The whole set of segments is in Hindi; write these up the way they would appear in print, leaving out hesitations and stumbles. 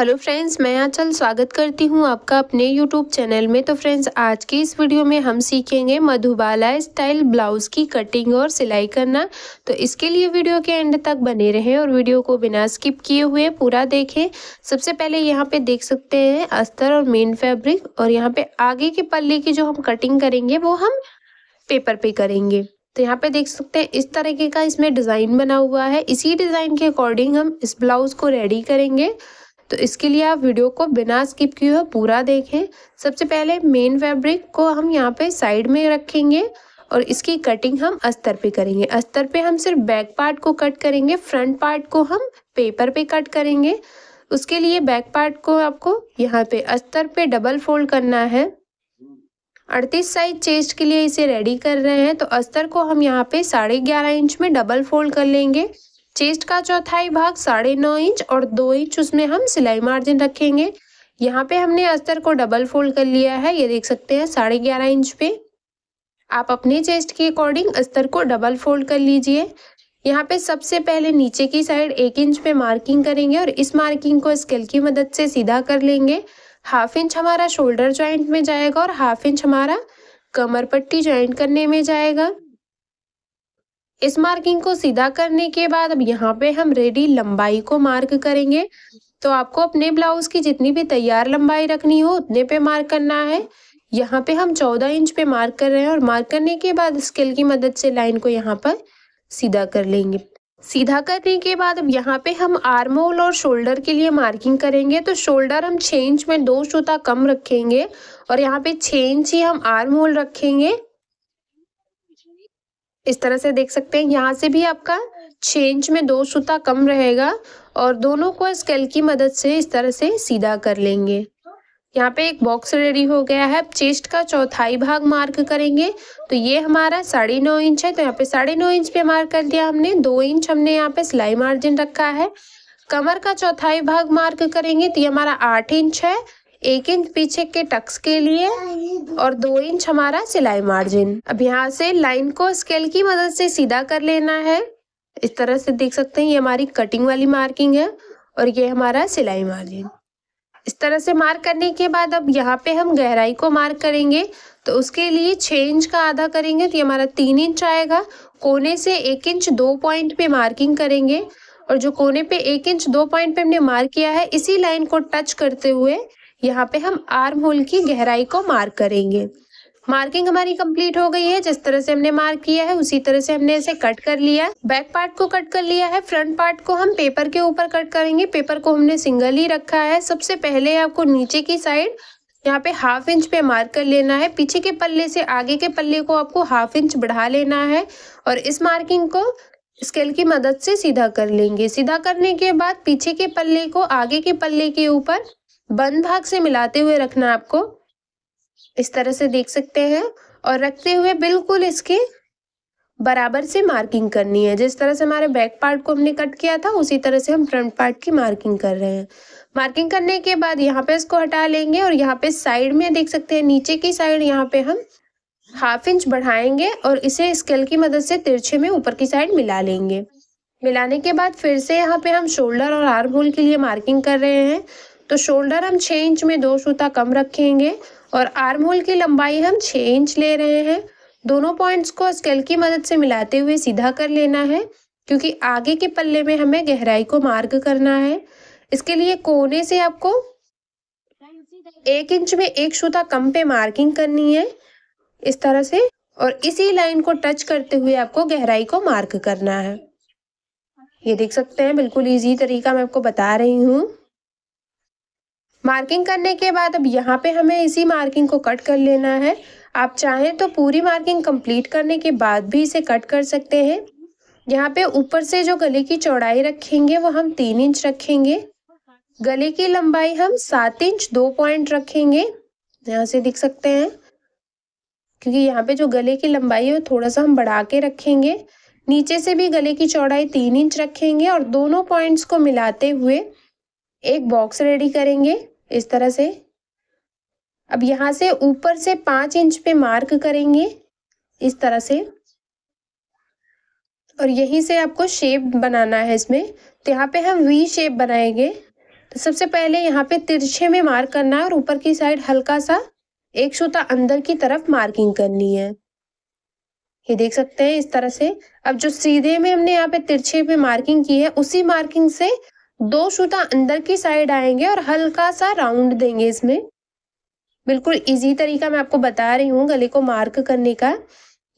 हेलो फ्रेंड्स, मैं आंचल स्वागत करती हूँ आपका अपने यूट्यूब चैनल में। तो फ्रेंड्स, आज की इस वीडियो में हम सीखेंगे मधुबाला स्टाइल ब्लाउज़ की कटिंग और सिलाई करना। तो इसके लिए वीडियो के एंड तक बने रहें और वीडियो को बिना स्किप किए हुए पूरा देखें। सबसे पहले यहाँ पे देख सकते हैं अस्तर और मेन फैब्रिक, और यहाँ पे आगे के पल्ले की जो हम कटिंग करेंगे वो हम पेपर पे करेंगे। तो यहाँ पे देख सकते हैं इस तरीके का इसमें डिज़ाइन बना हुआ है। इसी डिज़ाइन के अकॉर्डिंग हम इस ब्लाउज़ को रेडी करेंगे। तो इसके लिए आप वीडियो को बिना स्किप किए हुए पूरा देखें। सबसे पहले मेन फैब्रिक को हम यहाँ पे साइड में रखेंगे और इसकी कटिंग हम अस्तर पे करेंगे। अस्तर पे हम सिर्फ बैक पार्ट को कट करेंगे, फ्रंट पार्ट को हम पेपर पे कट करेंगे। उसके लिए बैक पार्ट को आपको यहाँ पे अस्तर पे डबल फोल्ड करना है। 38 साइज चेस्ट के लिए इसे रेडी कर रहे हैं। तो अस्तर को हम यहाँ पे 11.5 इंच में डबल फोल्ड कर लेंगे। चेस्ट का चौथाई भाग 9.5 इंच और 2 इंच उसमें हम सिलाई मार्जिन रखेंगे। यहाँ पे हमने अस्तर को डबल फोल्ड कर लिया है, ये देख सकते हैं 11.5 इंच पे। आप अपने चेस्ट के अकॉर्डिंग अस्तर को डबल फोल्ड कर लीजिए। यहाँ पे सबसे पहले नीचे की साइड 1 इंच पे मार्किंग करेंगे और इस मार्किंग को स्केल की मदद से सीधा कर लेंगे। 1/2 इंच हमारा शोल्डर जॉइंट में जाएगा और 1/2 इंच हमारा कमर पट्टी जॉइंट करने में जाएगा। इस मार्किंग को सीधा करने के बाद अब यहाँ पे हम रेडी लंबाई को मार्क करेंगे। तो आपको अपने ब्लाउज की जितनी भी तैयार लंबाई रखनी हो उतने पे मार्क करना है। यहाँ पे हम 14 इंच पे मार्क कर रहे हैं और मार्क करने के बाद स्केल की मदद से लाइन को यहाँ पर सीधा कर लेंगे। सीधा करने के बाद अब यहाँ पे हम आर्म होल और शोल्डर के लिए मार्किंग करेंगे। तो शोल्डर हम 6 इंच में 2 सूता कम रखेंगे और यहाँ पे 6 इंच ही हम आर्म होल रखेंगे। इस तरह से देख सकते हैं यहाँ से भी आपका 6 इंच में 2 सूता कम रहेगा और दोनों को स्केल की मदद से इस तरह से सीधा कर लेंगे। यहाँ पे एक बॉक्स रेडी हो गया है। चेस्ट का चौथाई भाग मार्क करेंगे। तो ये हमारा 9.5 इंच है, तो यहाँ पे 9.5 इंच पे मार्क कर दिया हमने। 2 इंच हमने यहाँ पे सिलाई मार्जिन रखा है। कमर का चौथाई भाग मार्क करेंगे तो ये हमारा 8 इंच है। 1 इंच पीछे के टक्स के लिए और 2 इंच हमारा सिलाई मार्जिन। अब यहाँ से लाइन को स्केल की मदद से सीधा कर लेना है। इस तरह से देख सकते हैं ये हमारी कटिंग वाली मार्किंग है और ये हमारा सिलाई मार्जिन। इस तरह से मार्क करने के बाद अब यहाँ पे हम गहराई को मार्क करेंगे। तो उसके लिए 6 इंच का आधा करेंगे तो ये हमारा 3 इंच आएगा। कोने से 1 इंच 2 पॉइंट पे मार्किंग करेंगे और जो कोने पे 1 इंच 2 पॉइंट पे हमने मार्क किया है इसी लाइन को टच करते हुए यहाँ पे हम आर्म होल की गहराई को मार्क करेंगे। मार्किंग हमारी कंप्लीट हो गई है। जिस तरह से हमने मार्क किया है उसी तरह से हमने इसे कट कर लिया। बैक पार्ट को कट कर लिया है। फ्रंट पार्ट को हम पेपर के ऊपर कट करेंगे। पेपर को हमने सिंगल ही रखा है। सबसे पहले आपको नीचे की साइड यहाँ पे 1/2 इंच पे मार्क कर लेना है। पीछे के पल्ले से आगे के पल्ले को आपको 1/2 इंच बढ़ा लेना है और इस मार्किंग को स्केल की मदद से सीधा कर लेंगे। सीधा करने के बाद पीछे के पल्ले को आगे के पल्ले के ऊपर बंद भाग से मिलाते हुए रखना आपको। इस तरह से देख सकते हैं और रखते हुए बिल्कुल इसके बराबर से मार्किंग करनी है। जिस तरह से हमारे बैक पार्ट को हमने कट किया था उसी तरह से हम फ्रंट पार्ट की मार्किंग कर रहे हैं। मार्किंग करने के बाद यहाँ पे इसको हटा लेंगे और यहाँ पे साइड में देख सकते हैं नीचे की साइड यहाँ पे हम 1/2 इंच बढ़ाएंगे और इसे स्केल की मदद से तिरछे में ऊपर की साइड मिला लेंगे। मिलाने के बाद फिर से यहाँ पे हम शोल्डर और आर्म होल के लिए मार्किंग कर रहे हैं। तो शोल्डर हम 6 इंच में 2 सूता कम रखेंगे और आर्म होल की लंबाई हम 6 इंच ले रहे हैं। दोनों पॉइंट्स को स्केल की मदद से मिलाते हुए सीधा कर लेना है क्योंकि आगे के पल्ले में हमें गहराई को मार्क करना है। इसके लिए कोने से आपको 1 इंच में 1 सूता कम पे मार्किंग करनी है इस तरह से, और इसी लाइन को टच करते हुए आपको गहराई को मार्क करना है। ये देख सकते हैं बिल्कुल इजी तरीका मैं आपको बता रही हूँ। मार्किंग करने के बाद अब यहाँ पे हमें इसी मार्किंग को कट कर लेना है। आप चाहें तो पूरी मार्किंग कंप्लीट करने के बाद भी इसे कट कर सकते हैं। यहाँ पे ऊपर से जो गले की चौड़ाई रखेंगे वो हम 3 इंच रखेंगे। गले की लंबाई हम 7 इंच 2 पॉइंट रखेंगे। यहाँ से देख सकते हैं क्योंकि यहाँ पे जो गले की लंबाई है वो थोड़ा सा हम बढ़ा के रखेंगे। नीचे से भी गले की चौड़ाई 3 इंच रखेंगे और दोनों पॉइंट्स को मिलाते हुए एक बॉक्स रेडी करेंगे इस तरह से। अब यहाँ से ऊपर से 5 इंच पे मार्क करेंगे इस तरह से और यहीं से आपको शेप बनाना है इसमें। तो यहाँ पे हम वी शेप बनाएंगे। तो सबसे पहले यहाँ पे तिरछे में मार्क करना है और ऊपर की साइड हल्का सा एक सूता अंदर की तरफ मार्किंग करनी है। ये देख सकते हैं इस तरह से। अब जो सीधे में हमने यहाँ पे तिरछे पे मार्किंग की है, उसी मार्किंग से 2 सूता अंदर की साइड आएंगे और हल्का सा राउंड देंगे इसमें। बिल्कुल इजी तरीका मैं आपको बता रही हूँ गले को मार्क करने का।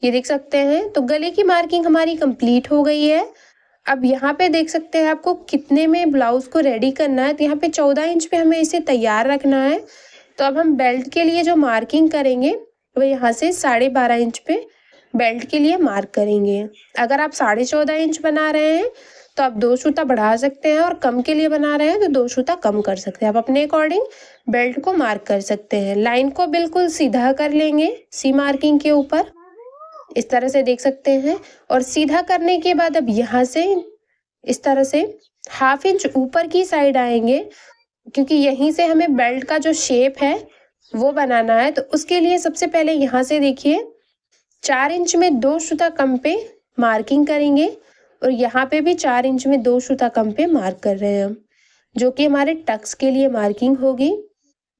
ये देख सकते हैं। तो गले की मार्किंग हमारी कंप्लीट हो गई है। अब यहाँ पे देख सकते हैं आपको कितने में ब्लाउज को रेडी करना है। तो यहाँ पे 14 इंच पे हमें इसे तैयार रखना है। तो अब हम बेल्ट के लिए जो मार्किंग करेंगे वो यहाँ से 12.5 इंच पे बेल्ट के लिए मार्क करेंगे। अगर आप 14.5 इंच बना रहे हैं तो आप 2 सूता बढ़ा सकते हैं, और कम के लिए बना रहे हैं तो 2 सूता कम कर सकते हैं। आप अपने अकॉर्डिंग बेल्ट को मार्क कर सकते हैं। लाइन को बिल्कुल सीधा कर लेंगे सी मार्किंग के ऊपर, इस तरह से देख सकते हैं। और सीधा करने के बाद अब यहाँ से इस तरह से 1/2 इंच ऊपर की साइड आएंगे, क्योंकि यहीं से हमें बेल्ट का जो शेप है वो बनाना है। तो उसके लिए सबसे पहले यहाँ से देखिए 4 इंच में 2 सूता कम पे मार्किंग करेंगे, और यहाँ पे भी 4 इंच में 2 सूता कम पे मार्क कर रहे हैं हम, जो कि हमारे टक्स के लिए मार्किंग होगी।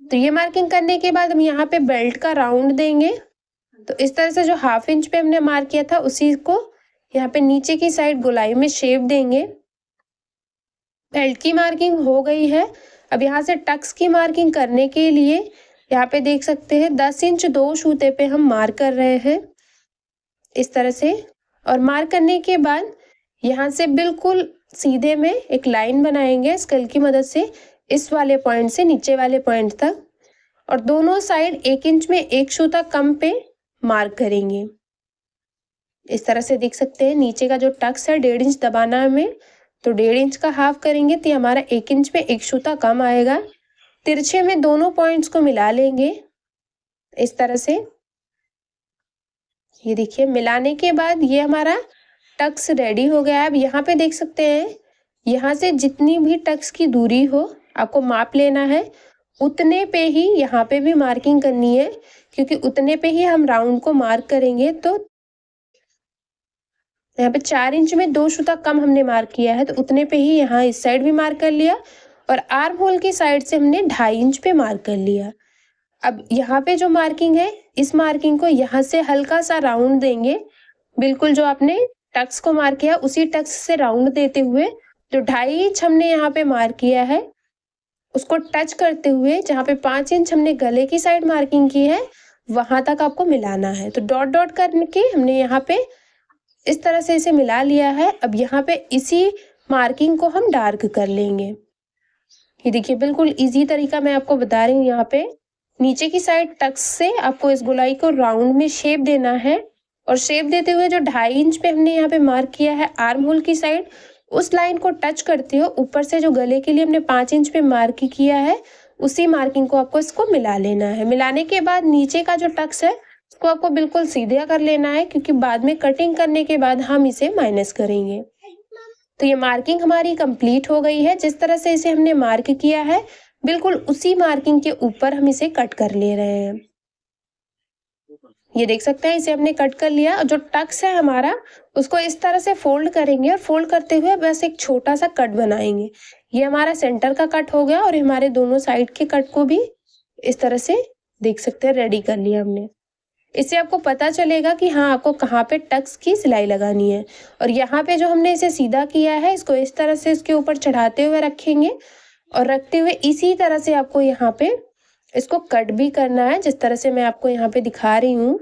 तो ये मार्किंग करने के बाद हम यहाँ पे बेल्ट का राउंड देंगे। तो इस तरह से जो 1/2 इंच पे हमने मार्क किया था उसी को यहाँ पे नीचे की साइड गोलाई में शेप देंगे। बेल्ट की मार्किंग हो गई है। अब यहाँ से टक्स की मार्किंग करने के लिए यहाँ पे देख सकते हैं 10 इंच 2 सूते पे हम मार्क कर रहे हैं इस तरह से। और मार्क करने के बाद यहाँ से बिल्कुल सीधे में एक लाइन बनाएंगे स्केल की मदद से, इस वाले पॉइंट से नीचे वाले पॉइंट तक, और दोनों साइड 1 इंच में 1 सूता कम पे मार्क करेंगे। इस तरह से देख सकते हैं। नीचे का जो टक्स है 1.5 इंच दबाना है हमें, तो 1.5 इंच का हाफ करेंगे तो हमारा 1 इंच में 1 सूता कम आएगा। तिरछे में दोनों पॉइंट्स को मिला लेंगे इस तरह से। ये देखिए मिलाने के बाद ये हमारा टक्स रेडी हो गया है। अब यहाँ पे देख सकते हैं, यहाँ से जितनी भी टक्स की दूरी हो आपको माप लेना है, उतने पे ही यहाँ पे भी मार्किंग करनी है, क्योंकि उतने पे ही हम राउंड को मार्क करेंगे। तो यहाँ पे 4 इंच में 2 सूता कम हमने मार्क किया है, तो उतने पे ही यहाँ इस साइड भी मार्क कर लिया, और आर्म होल की साइड से हमने 2.5 इंच पे मार्क कर लिया। अब यहाँ पे जो मार्किंग है, इस मार्किंग को यहाँ से हल्का सा राउंड देंगे। बिल्कुल जो आपने टक्स को मार्क किया उसी टक्स से राउंड देते हुए जो 2.5 इंच हमने यहाँ पे मार्क किया है उसको टच करते हुए, जहाँ पे 5 इंच हमने गले की साइड मार्किंग की है वहां तक आपको मिलाना है। तो डॉट डॉट करके हमने यहाँ पे इस तरह से इसे मिला लिया है। अब यहाँ पे इसी मार्किंग को हम डार्क कर लेंगे। ये देखिए बिल्कुल इजी तरीका मैं आपको बता रही हूँ। यहाँ पे नीचे की साइड टक्स से आपको इस गोलाई को राउंड में शेप देना है, और शेप देते हुए जो 2.5 इंच पे हमने यहाँ पे मार्क किया है आर्म होल की साइड, उस लाइन को टच करते हो ऊपर से जो गले के लिए हमने 5 इंच पे मार्क किया है उसी मार्किंग को आपको इसको मिला लेना है। मिलाने के बाद नीचे का जो टक्स है उसको आपको बिल्कुल सीधा कर लेना है, क्योंकि बाद में कटिंग करने के बाद हम इसे माइनस करेंगे। तो ये मार्किंग हमारी कंप्लीट हो गई है। जिस तरह से इसे हमने मार्क किया है बिल्कुल उसी मार्किंग के ऊपर हम इसे कट कर ले रहे हैं। ये देख सकते हैं इसे हमने कट कर लिया। जो टक्स है हमारा उसको इस तरह से फोल्ड करेंगे, और फोल्ड करते हुए बस एक छोटा सा कट बनाएंगे। ये हमारा सेंटर का कट हो गया, और हमारे दोनों साइड के कट को भी इस तरह से देख सकते हैं रेडी कर लिया हमने। इससे आपको पता चलेगा कि हाँ आपको कहाँ पे टक्स की सिलाई लगानी है। और यहाँ पे जो हमने इसे सीधा किया है इसको इस तरह से इसके ऊपर चढ़ाते हुए रखेंगे, और रखते हुए इसी तरह से आपको यहाँ पे इसको कट भी करना है, जिस तरह से मैं आपको यहाँ पे दिखा रही हूँ।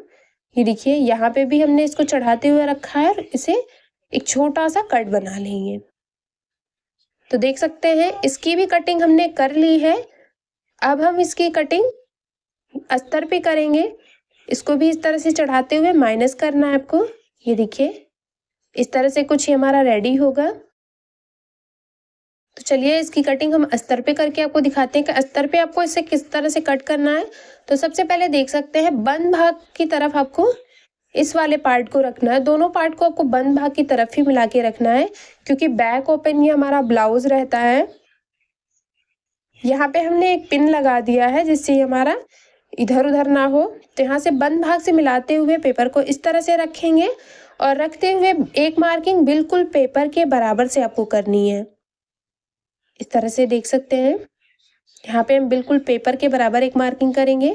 ये देखिए यहाँ पे भी हमने इसको चढ़ाते हुए रखा है, और इसे एक छोटा सा कट बना लेंगे। तो देख सकते हैं इसकी भी कटिंग हमने कर ली है। अब हम इसकी कटिंग अस्तर पे करेंगे। इसको भी इस तरह से चढ़ाते हुए माइनस करना है आपको। ये देखिए इस तरह से कुछ हमारा रेडी होगा। तो चलिए इसकी कटिंग हम अस्तर पे करके आपको दिखाते हैं कि अस्तर पे आपको इसे किस तरह से कट करना है। तो सबसे पहले देख सकते हैं बंद भाग की तरफ आपको इस वाले पार्ट को रखना है। दोनों पार्ट को आपको बंद भाग की तरफ ही मिला के रखना है, क्योंकि बैक ओपन ये हमारा ब्लाउज रहता है। यहाँ पे हमने एक पिन लगा दिया है जिससे हमारा इधर उधर ना हो। तो यहाँ से बंद भाग से मिलाते हुए पेपर को इस तरह से रखेंगे, और रखते हुए एक मार्किंग बिल्कुल पेपर के बराबर से आपको करनी है। इस तरह से देख सकते हैं। यहाँ पे हम बिल्कुल पेपर के बराबर एक मार्किंग करेंगे।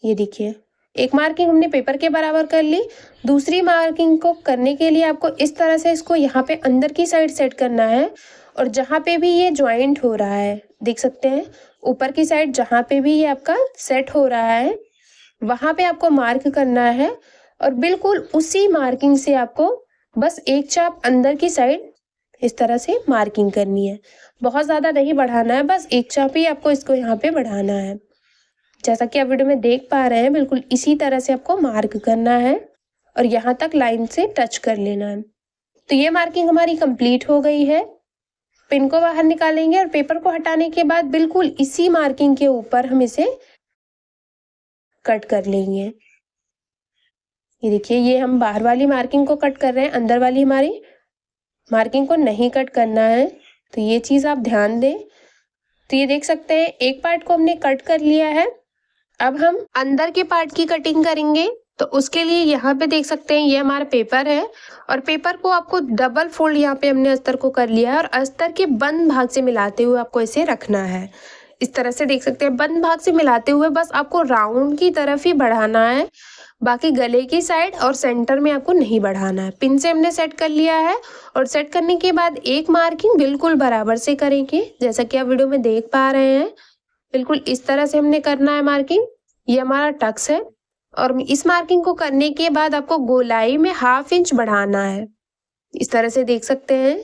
ये देखिए, एक मार्किंग हमने पेपर के बराबर कर ली। दूसरी मार्किंग को करने के लिए आपको इस तरह से इसको यहाँ पे अंदर की साइड सेट करना है और जहाँ पे भी ये ज्वाइंट हो रहा है, देख सकते हैं ऊपर की साइड जहाँ पे भी ये आपका सेट हो रहा है वहाँ पे आपको मार्क करना है और बिल्कुल उसी मार्किंग से आपको बस एक चाप अंदर की साइड इस तरह से मार्किंग करनी है। बहुत ज़्यादा नहीं बढ़ाना है, बस एक चाप ही आपको इसको यहाँ पे बढ़ाना है। जैसा कि आप वीडियो में देख पा रहे हैं, बिल्कुल इसी तरह से आपको मार्क करना है और यहाँ तक लाइन से टच कर लेना है। तो ये मार्किंग हमारी कंप्लीट हो गई है। पिन को बाहर निकालेंगे और पेपर को हटाने के बाद बिल्कुल इसी मार्किंग के ऊपर हम इसे कट कर लेंगे। ये देखिए, ये हम बाहर वाली मार्किंग को कट कर रहे हैं, अंदर वाली हमारी मार्किंग को नहीं कट करना है, तो ये चीज़ आप ध्यान दें। तो ये देख सकते हैं एक पार्ट को हमने कट कर लिया है। अब हम अंदर के पार्ट की कटिंग करेंगे। तो उसके लिए यहाँ पे देख सकते हैं ये हमारा पेपर है और पेपर को आपको डबल फोल्ड यहाँ पे हमने अस्तर को कर लिया है और अस्तर के बंद भाग से मिलाते हुए आपको इसे रखना है। इस तरह से देख सकते हैं बंद भाग से मिलाते हुए बस आपको राउंड की तरफ ही बढ़ाना है, बाकी गले की साइड और सेंटर में आपको नहीं बढ़ाना है। पिन से हमने सेट कर लिया है और सेट करने के बाद एक मार्किंग बिल्कुल बराबर से करेंगे, जैसा कि आप वीडियो में देख पा रहे हैं। बिल्कुल इस तरह से हमने करना है मार्किंग। ये हमारा टक्स है और इस मार्किंग को करने के बाद आपको गोलाई में 1/2 इंच बढ़ाना है। इस तरह से देख सकते हैं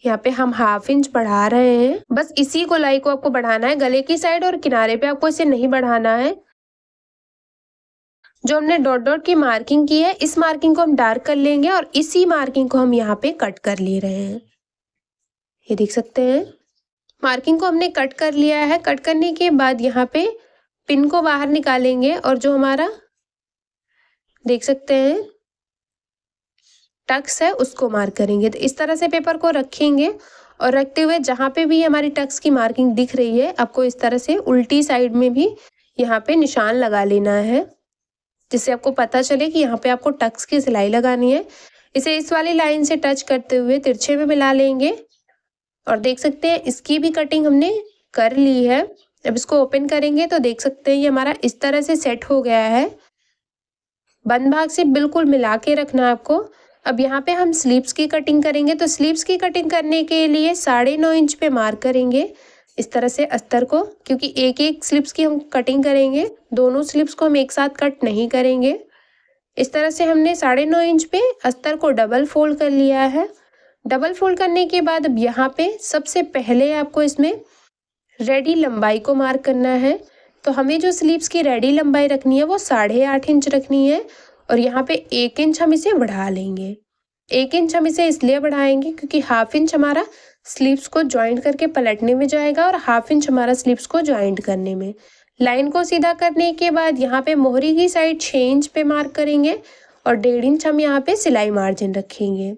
यहाँ पे हम 1/2 इंच बढ़ा रहे हैं। बस इसी गोलाई को आपको बढ़ाना है, गले की साइड और किनारे पे आपको इसे नहीं बढ़ाना है। जो हमने डॉट डॉट की मार्किंग की है, इस मार्किंग को हम डार्क कर लेंगे और इसी मार्किंग को हम यहाँ पे कट कर ले रहे हैं। ये देख सकते हैं मार्किंग को हमने कट कर लिया है। कट करने के बाद यहाँ पे पिन को बाहर निकालेंगे और जो हमारा देख सकते हैं टक्स है उसको मार्क करेंगे। तो इस तरह से पेपर को रखेंगे और रखते हुए जहाँ पे भी हमारी टक्स की मार्किंग दिख रही है आपको इस तरह से उल्टी साइड में भी यहाँ पे निशान लगा लेना है, जिससे आपको पता चले कि यहाँ पे आपको टक्स की सिलाई लगानी है। इसे इस वाली लाइन से टच करते हुए तिरछे में मिला लेंगे और देख सकते हैं इसकी भी कटिंग हमने कर ली है। अब इसको ओपन करेंगे तो देख सकते हैं ये हमारा इस तरह से सेट हो गया है। बंद भाग से बिल्कुल मिला के रखना है आपको। अब यहाँ पे हम स्लीव्स की कटिंग करेंगे। तो स्लीव्स की कटिंग करने के लिए 9.5 इंच पे मार्क करेंगे इस तरह से अस्तर को, क्योंकि एक एक स्लीव्स की हम कटिंग करेंगे, दोनों स्लीव्स को हम एक साथ कट नहीं करेंगे। इस तरह से हमने 9.5 इंच पे अस्तर को डबल फोल्ड कर लिया है। डबल फोल्ड करने के बाद अब यहाँ पे सबसे पहले आपको इसमें रेडी लंबाई को मार्क करना है। तो हमें जो स्लीव्स की रेडी लंबाई रखनी है वो 8.5 इंच रखनी है और यहाँ पे 1 इंच हम इसे बढ़ा लेंगे। 1 इंच हम इसे इसलिए बढ़ाएंगे क्योंकि 1/2 इंच हमारा स्लीव्स को ज्वाइंट करके पलटने में जाएगा और 1/2 इंच हमारा स्लीव्स को ज्वाइंट करने में। लाइन को सीधा करने के बाद यहाँ पे मोहरी की साइड 6 इंच पे मार्क करेंगे और 1.5 इंच हम यहाँ पे सिलाई मार्जिन रखेंगे।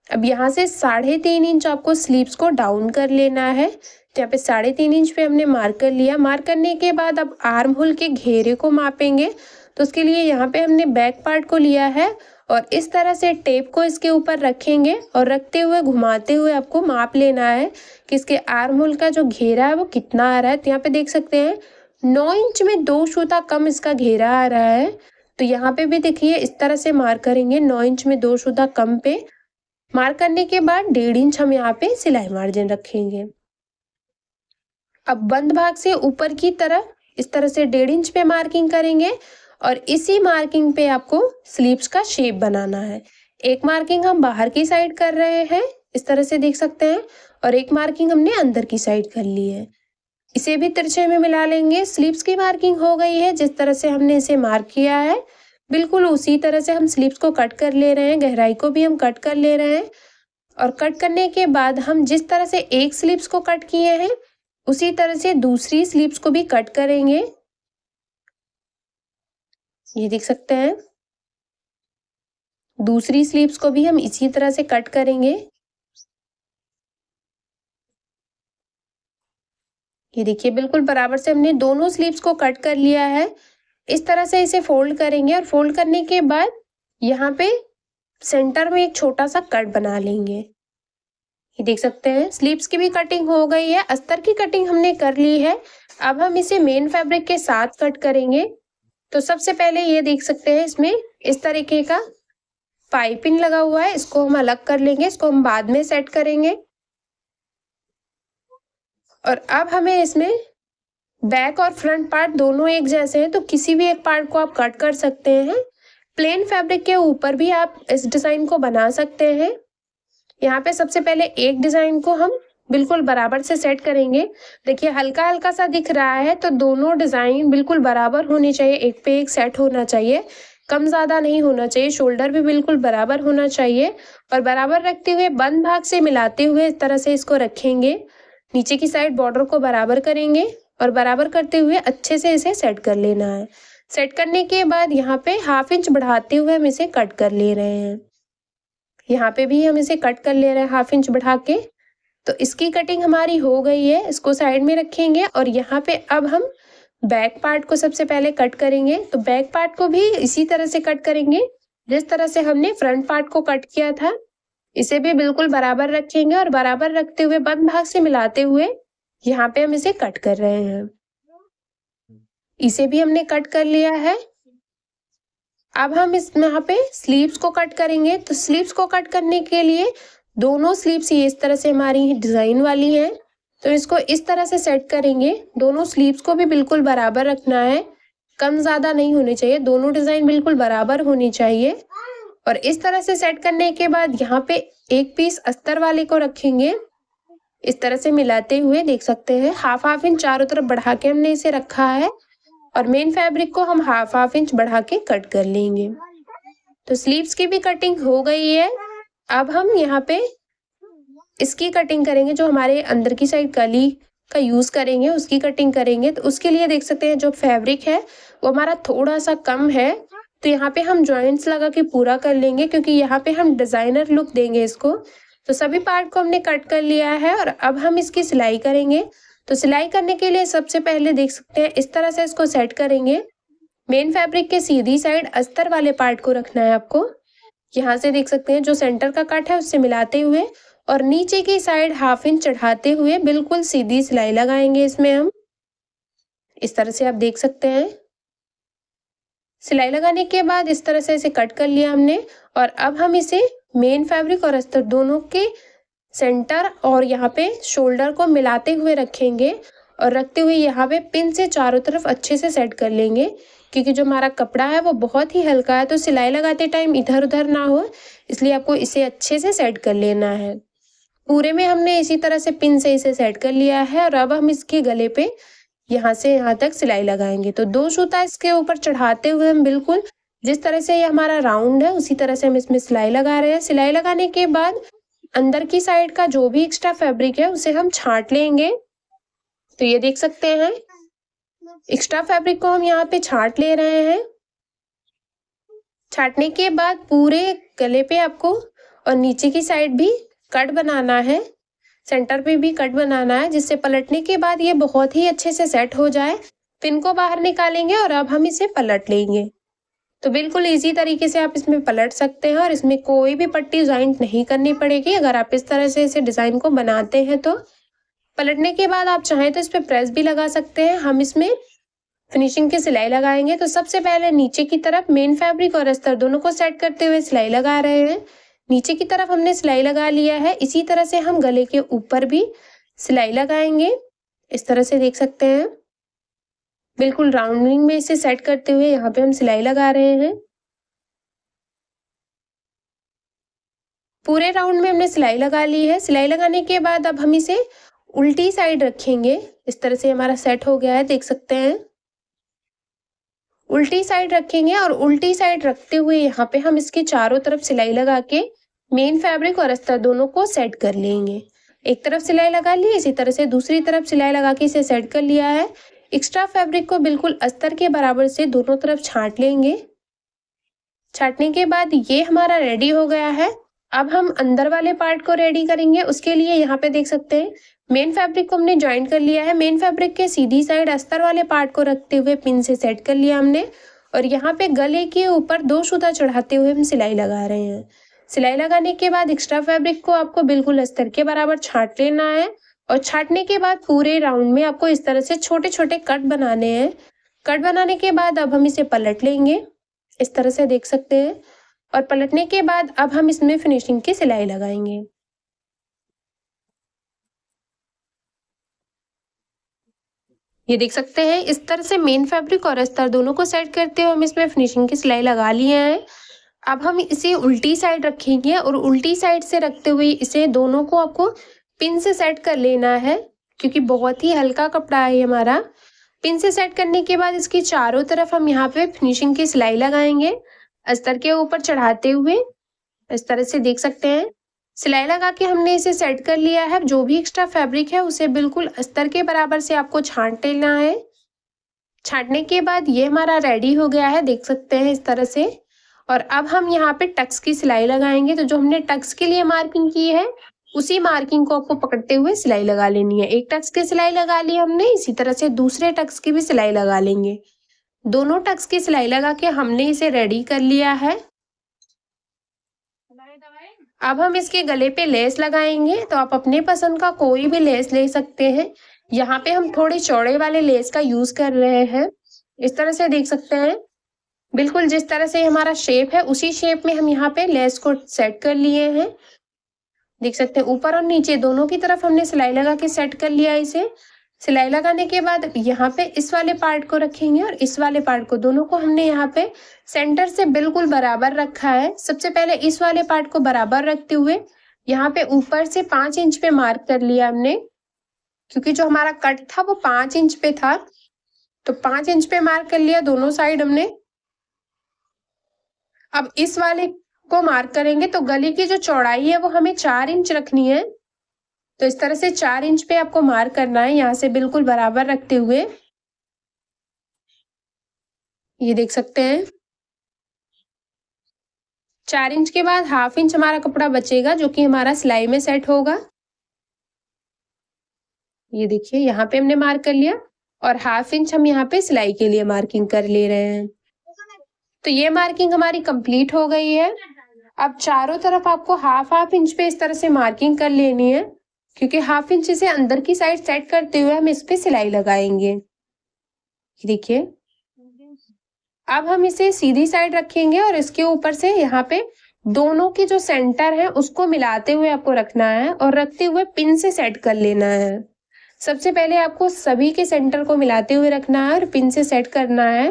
अब यहाँ से 3.5 इंच आपको स्लीव्स को डाउन कर लेना है। तो यहाँ पे 3.5 इंच पे हमने मार्क कर लिया। मार्क करने के बाद अब आर्म होल के घेरे को मापेंगे। तो उसके लिए यहाँ पे हमने बैक पार्ट को लिया है और इस तरह से टेप को इसके ऊपर रखेंगे और रखते हुए घुमाते हुए आपको माप लेना है कि इसके आर्म होल का जो घेरा है वो कितना आ रहा है। तो यहाँ पे देख सकते हैं 9 इंच में 2 सूता कम इसका घेरा आ रहा है। तो यहाँ पे भी देखिए इस तरह से मार्क करेंगे, 9 इंच में 2 सूता कम पे मार्क करने के बाद 1.5 इंच हम यहाँ पे सिलाई मार्जिन रखेंगे। अब बंद भाग से ऊपर की तरफ इस तरह से 1.5 इंच पे मार्किंग करेंगे और इसी मार्किंग पे आपको स्लीव्स का शेप बनाना है। एक मार्किंग हम बाहर की साइड कर रहे हैं इस तरह से देख सकते हैं और एक मार्किंग हमने अंदर की साइड कर ली है। इसे भी तिरछे में मिला लेंगे। स्लीव्स की मार्किंग हो गई है, जिस तरह से हमने इसे मार्क किया है बिल्कुल उसी तरह से हम स्लीव्स को कट कर ले रहे हैं। गहराई को भी हम कट कर ले रहे हैं और कट करने के बाद हम जिस तरह से एक स्लीव्स को कट किए हैं उसी तरह से दूसरी स्लीव्स को भी कट करेंगे। ये देख सकते हैं दूसरी स्लीव्स को भी हम इसी तरह से कट करेंगे। ये देखिए बिल्कुल बराबर से हमने दोनों स्लीव्स को कट कर लिया है। इस तरह से इसे फोल्ड करेंगे और फोल्ड करने के बाद यहाँ पे सेंटर में एक छोटा सा कट बना लेंगे। ये देख सकते हैं स्लीव्स की भी कटिंग हो गई है, अस्तर की कटिंग हमने कर ली है। अब हम इसे मेन फैब्रिक के साथ कट करेंगे। तो सबसे पहले ये देख सकते हैं इसमें इस तरीके का पाइपिंग लगा हुआ है, इसको हम अलग कर लेंगे, इसको हम बाद में सेट करेंगे। और अब हमें इसमें बैक और फ्रंट पार्ट दोनों एक जैसे हैं, तो किसी भी एक पार्ट को आप कट कर सकते हैं। प्लेन फैब्रिक के ऊपर भी आप इस डिज़ाइन को बना सकते हैं। यहाँ पे सबसे पहले एक डिज़ाइन को हम बिल्कुल बराबर से सेट करेंगे। देखिए हल्का हल्का सा दिख रहा है, तो दोनों डिज़ाइन बिल्कुल बराबर होनी चाहिए, एक पे एक सेट होना चाहिए, कम ज़्यादा नहीं होना चाहिए। शोल्डर भी बिल्कुल बराबर होना चाहिए और बराबर रखते हुए बंद भाग से मिलाते हुए इस तरह से इसको रखेंगे। नीचे की साइड बॉर्डर को बराबर करेंगे और बराबर करते हुए अच्छे से इसे सेट कर लेना है। सेट करने के बाद यहाँ पे 1/2 इंच बढ़ाते हुए हम इसे कट कर ले रहे हैं। यहाँ पे भी हम इसे कट कर ले रहे हैं 1/2 इंच बढ़ा के। तो इसकी कटिंग हमारी हो गई है, इसको साइड में रखेंगे और यहाँ पे अब हम बैक पार्ट को सबसे पहले कट करेंगे। तो बैक पार्ट को भी इसी तरह से कट करेंगे जिस तरह से हमने फ्रंट पार्ट को कट किया था। इसे भी बिल्कुल बराबर रखेंगे और बराबर रखते हुए बंद भाग से मिलाते हुए यहाँ पे हम इसे कट कर रहे हैं। इसे भी हमने कट कर लिया है। अब हम यहाँ पे स्लीव्स को कट करेंगे। तो स्लीव्स को कट करने के लिए दोनों स्लीव्स ये इस तरह से हमारी डिज़ाइन वाली हैं, तो इसको इस तरह से सेट करेंगे। दोनों स्लीव्स को भी बिल्कुल बराबर रखना है, कम ज़्यादा नहीं होने चाहिए, दोनों डिज़ाइन बिल्कुल बराबर होनी चाहिए। और इस तरह से सेट करने के बाद यहाँ पे एक पीस अस्तर वाले को रखेंगे, इस तरह से मिलाते हुए देख सकते हैं 1/2 इंच चारों तरफ बढ़ा के हमने इसे रखा है और मेन फैब्रिक को हम 1/2 इंच बढ़ा के कट कर लेंगे। तो स्लीव्स की भी कटिंग हो गई है। अब हम यहाँ पे इसकी कटिंग करेंगे, जो हमारे अंदर की साइड कली का यूज़ करेंगे उसकी कटिंग करेंगे। तो उसके लिए देख सकते हैं जो फैब्रिक है वो हमारा थोड़ा सा कम है, तो यहाँ पे हम जॉइंट्स लगा के पूरा कर लेंगे, क्योंकि यहाँ पे हम डिज़ाइनर लुक देंगे इसको। तो सभी पार्ट को हमने कट कर लिया है और अब हम इसकी सिलाई करेंगे। तो सिलाई करने के लिए सबसे पहले देख सकते हैं इस तरह से इसको सेट करेंगे। मेन फैब्रिक के सीधी साइड अस्तर वाले पार्ट को रखना है आपको। यहाँ से देख सकते हैं जो सेंटर का कट है उससे मिलाते हुए और नीचे की साइड 1/2 इंच चढ़ाते हुए बिल्कुल सीधी सिलाई लगाएंगे इसमें हम। इस तरह से आप देख सकते हैं। सिलाई लगाने के बाद इस तरह से इसे कट कर लिया हमने और अब हम इसे मेन फैब्रिक और अस्तर दोनों के सेंटर और यहाँ पे शोल्डर को मिलाते हुए रखेंगे और रखते हुए यहाँ पे पिन से चारों तरफ अच्छे से सेट कर लेंगे, क्योंकि जो हमारा कपड़ा है वो बहुत ही हल्का है, तो सिलाई लगाते टाइम इधर उधर ना हो, इसलिए आपको इसे अच्छे से सेट कर लेना है। पूरे में हमने इसी तरह से पिन से इसे सेट कर लिया है और अब हम इसके गले पे यहाँ से यहाँ तक सिलाई लगाएंगे। तो 2 सूता इसके ऊपर चढ़ाते हुए हम बिल्कुल जिस तरह से ये हमारा राउंड है उसी तरह से हम इसमें सिलाई लगा रहे हैं। सिलाई लगाने के बाद अंदर की साइड का जो भी एक्स्ट्रा फैब्रिक है उसे हम छांट लेंगे। तो ये देख सकते हैं एक्स्ट्रा फैब्रिक को हम यहाँ पे छांट ले रहे हैं। छांटने के बाद पूरे गले पे आपको और नीचे की साइड भी कट बनाना है, सेंटर पे भी कट बनाना है, जिससे पलटने के बाद ये बहुत ही अच्छे से सेट हो जाए। पिन को बाहर निकालेंगे और अब हम इसे पलट लेंगे। तो बिल्कुल इजी तरीके से आप इसमें पलट सकते हैं और इसमें कोई भी पट्टी जॉइंट नहीं करनी पड़ेगी अगर आप इस तरह से इसे डिज़ाइन को बनाते हैं। तो पलटने के बाद आप चाहें तो इस पर प्रेस भी लगा सकते हैं। हम इसमें फिनिशिंग की सिलाई लगाएंगे। तो सबसे पहले नीचे की तरफ मेन फैब्रिक और अस्तर दोनों को सेट करते हुए सिलाई लगा रहे हैं। नीचे की तरफ हमने सिलाई लगा लिया है, इसी तरह से हम गले के ऊपर भी सिलाई लगाएंगे। इस तरह से देख सकते हैं बिल्कुल राउंडिंग में इसे सेट करते हुए यहाँ पे हम सिलाई लगा रहे हैं। पूरे राउंड में हमने सिलाई लगा ली है। सिलाई लगाने के बाद अब हम इसे उल्टी साइड रखेंगे। इस तरह से हमारा सेट हो गया है, देख सकते हैं। उल्टी साइड रखेंगे और उल्टी साइड रखते हुए यहाँ पे हम इसके चारों तरफ सिलाई लगा के मेन फैब्रिक और अस्तर दोनों को सेट कर लेंगे। एक तरफ सिलाई लगा ली, इसी तरह से दूसरी तरफ सिलाई लगा के इसे सेट कर लिया है। एक्स्ट्रा फैब्रिक को बिल्कुल अस्तर के बराबर से दोनों तरफ छांट लेंगे। छांटने के बाद ये हमारा रेडी हो गया है। अब हम अंदर वाले पार्ट को रेडी करेंगे। उसके लिए यहाँ पे देख सकते हैं मेन फैब्रिक को हमने ज्वाइन कर लिया है। मेन फैब्रिक के सीधी साइड अस्तर वाले पार्ट को रखते हुए पिन से सेट कर लिया हमने और यहाँ पे गले के ऊपर 2 सूता चढ़ाते हुए हम सिलाई लगा रहे हैं। सिलाई लगाने के बाद एक्स्ट्रा फैब्रिक को आपको बिल्कुल अस्तर के बराबर छांट लेना है और छांटने के बाद पूरे राउंड में आपको इस तरह से छोटे छोटे कट बनाने हैं। कट बनाने के बाद अब हम इसे पलट लेंगे, इस तरह से देख सकते हैं। और पलटने के बाद अब हम इसमें फिनिशिंग की सिलाई लगाएंगे। ये देख सकते हैं इस तरह से मेन फैब्रिक और अस्तर दोनों को सेट करते हुए हम इसमें फिनिशिंग की सिलाई लगा लिए हैं। अब हम इसे उल्टी साइड रखेंगे और उल्टी साइड से रखते हुए इसे दोनों को आपको पिन से सेट कर लेना है, क्योंकि बहुत ही हल्का कपड़ा है हमारा। पिन से सेट करने के बाद इसकी चारों तरफ हम यहाँ पे फिनिशिंग की सिलाई लगाएंगे अस्तर के ऊपर चढ़ाते हुए, इस तरह से देख सकते हैं। सिलाई लगा के हमने इसे सेट कर लिया है। जो भी एक्स्ट्रा फैब्रिक है उसे बिल्कुल अस्तर के बराबर से आपको छांट लेना है। छांटने के बाद ये हमारा रेडी हो गया है, देख सकते हैं इस तरह से। और अब हम यहाँ पे टक्स की सिलाई लगाएंगे। तो जो हमने टक्स के लिए मार्किंग की है उसी मार्किंग को आपको पकड़ते हुए सिलाई लगा लेनी है। एक टक्स की सिलाई लगा ली हमने, इसी तरह से दूसरे टक्स की भी सिलाई लगा लेंगे। दोनों टक्स की सिलाई लगा के हमने इसे रेडी कर लिया है। अब हम इसके गले पे लेस लगाएंगे। तो आप अपने पसंद का कोई भी लेस ले सकते हैं। यहाँ पे हम थोड़े चौड़े वाले लेस का यूज कर रहे हैं, इस तरह से देख सकते हैं। बिल्कुल जिस तरह से हमारा शेप है उसी शेप में हम यहाँ पे लेस को सेट कर लिए हैं, देख सकते हैं। ऊपर और नीचे दोनों की तरफ हमने सिलाई लगा के सेट कर लिया इसे। सिलाई लगाने के बाद यहाँ पे इस वाले पार्ट को रखेंगे और इस वाले पार्ट को, दोनों को हमने यहाँ पे सेंटर से बिल्कुल बराबर रखा है। सबसे पहले इस वाले पार्ट को बराबर रखते हुए यहाँ पे ऊपर से 5 इंच पे मार्क कर लिया हमने, क्योंकि जो हमारा कट था वो 5 इंच पे था। तो 5 इंच पे मार्क कर लिया दोनों साइड हमने। अब इस वाले को मार्क करेंगे तो गले की जो चौड़ाई है वो हमें 4 इंच रखनी है। तो इस तरह से 4 इंच पे आपको मार्क करना है, यहाँ से बिल्कुल बराबर रखते हुए। ये देख सकते हैं 4 इंच के बाद हाफ इंच हमारा कपड़ा बचेगा जो कि हमारा सिलाई में सेट होगा। ये देखिए यहाँ पे हमने मार्क कर लिया और हाफ इंच हम यहाँ पे सिलाई के लिए मार्किंग कर ले रहे हैं। तो ये मार्किंग हमारी कंप्लीट हो गई है। अब चारों तरफ आपको हाफ इंच पे इस तरह से मार्किंग कर लेनी है, क्योंकि हाफ इंच से अंदर की साइड सेट करते हुए हम इस पे सिलाई लगाएंगे। देखिए अब हम इसे सीधी साइड रखेंगे और इसके ऊपर से यहाँ पे दोनों के जो सेंटर है उसको मिलाते हुए आपको रखना है और रखते हुए पिन से सेट कर लेना है। सबसे पहले आपको सभी के सेंटर को मिलाते हुए रखना है और पिन से सेट करना है,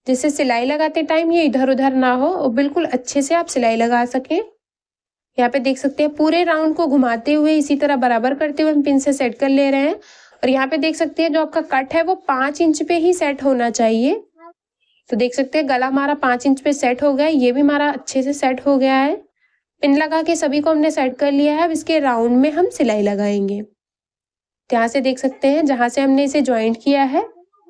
जिससे सिलाई लगाते टाइम ये इधर उधर ना हो और बिल्कुल अच्छे से आप सिलाई लगा सकें। यहाँ पे देख सकते हैं पूरे राउंड को घुमाते हुए इसी तरह बराबर करते हुए हम पिन से सेट कर ले रहे हैं। और यहाँ पे देख सकते हैं जो आपका कट है वो 5 इंच पे ही सेट होना चाहिए। तो देख सकते हैं गला हमारा 5 इंच पे सेट हो गया है, ये भी हमारा अच्छे से सेट हो गया है। पिन लगा के सभी को हमने सेट कर लिया है। अब इसके राउंड में हम सिलाई लगाएंगे। यहाँ से देख सकते हैं जहाँ से हमने इसे ज्वाइंट किया है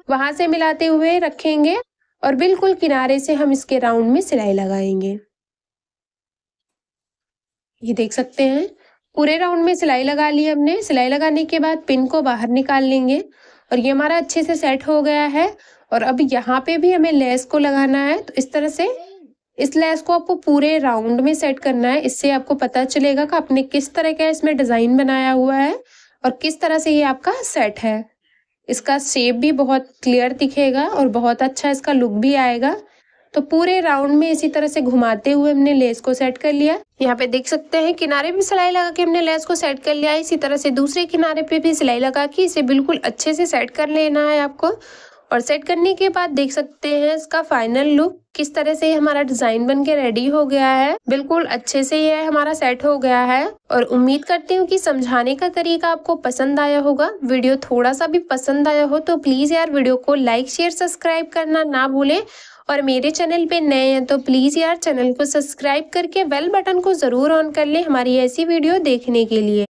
वहां से मिलाते हुए रखेंगे और बिल्कुल किनारे से हम इसके राउंड में सिलाई लगाएंगे। ये देख सकते हैं पूरे राउंड में सिलाई लगा ली हमने। सिलाई लगाने के बाद पिन को बाहर निकाल लेंगे और ये हमारा अच्छे से सेट हो गया है। और अब यहाँ पे भी हमें लेस को लगाना है। तो इस तरह से इस लेस को आपको पूरे राउंड में सेट करना है। इससे आपको पता चलेगा कि आपने किस तरह का इसमें डिजाइन बनाया हुआ है और किस तरह से ये आपका सेट है। इसका शेप भी बहुत क्लियर दिखेगा और बहुत अच्छा इसका लुक भी आएगा। तो पूरे राउंड में इसी तरह से घुमाते हुए हमने लेस को सेट कर लिया। यहाँ पे देख सकते हैं किनारे भी सिलाई लगा के हमने लेस को सेट कर लिया। इसी तरह से दूसरे किनारे पे भी सिलाई लगा के इसे बिल्कुल अच्छे से सेट कर लेना है आपको। और सेट करने के बाद देख सकते हैं इसका फाइनल लुक किस तरह से हमारा डिजाइन बन के रेडी हो गया है। बिल्कुल अच्छे से ये हमारा सेट हो गया है और उम्मीद करती हूँ कि समझाने का तरीका आपको पसंद आया होगा। वीडियो थोड़ा सा भी पसंद आया हो तो प्लीज यार वीडियो को लाइक शेयर सब्सक्राइब करना ना भूलें। और मेरे चैनल पे नए हैं तो प्लीज यार चैनल को सब्सक्राइब करके बेल बटन को जरूर ऑन कर लें हमारी ऐसी वीडियो देखने के लिए।